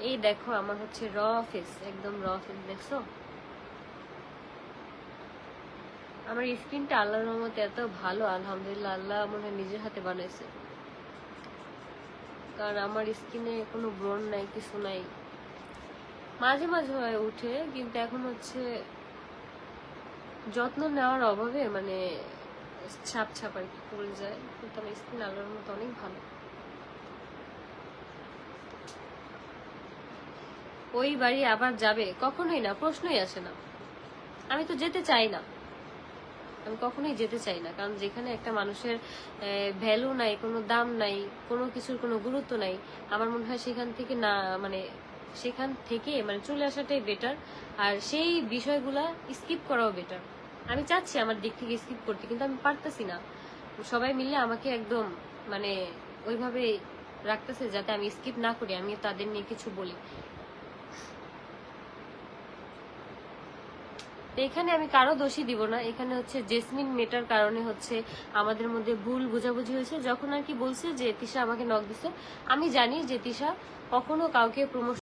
এই দেখো আমার হচ্ছে র ফেস, একদম র ফেস, দেখছো? আমার স্কিনটা আল্লাহর রহমতে এত ভালো, আলহামদুলিল্লাহ, আল্লাহ মনে হয় নিজের হাতে বানাইছে। কারণ আমার স্কিনে কোনো ব্রণ নাই, কিছু নাই। মাঝে মাঝে হয়ে উঠে, কিন্তু এখন হচ্ছে যত্ন নেওয়ার অভাবে মানে ছাপ ছাপ আর কি পড়ে যায়। কিন্তু আমার স্কিন আল্লাহর মতো অনেক ভালো। ওই বাড়ি আবার যাবে? কখনোই না, প্রশ্নই আসে না। আমি তো যেতে চাই না, আমি কখনোই যেতে চাই না। কারণ যেখানে একটা মানুষের ভ্যালু নাই, কোনো দাম নাই, কোনো কিছুর কোনো গুরুত্ব নাই, আমার মনে হয় সেখান থেকে না, মানে সেখান থেকে মানে চলে আসাটাই বেটার। আর সেই বিষয়গুলা স্কিপ করাও বেটার। আমি চাচ্ছি আমার দিক থেকে স্কিপ করতে, কিন্তু আমি পারতেছি না। সবাই মিলে আমাকে একদম মানে ওইভাবে রাখতেছে যাতে আমি স্কিপ না করি, আমি তাদের নিয়ে কিছু বলি। তো এখানে আমি কারো দোষী দিব না। এখানে হচ্ছে জেসমিন মেটার কারণে হচ্ছে আমাদের মধ্যে ভুল বোঝাবুঝি হয়েছে। যখন আর কি বলছে যে তিশা আমাকে নক দিছে, আমি জানি যে তিশা কখনো কাউকে প্রমোশন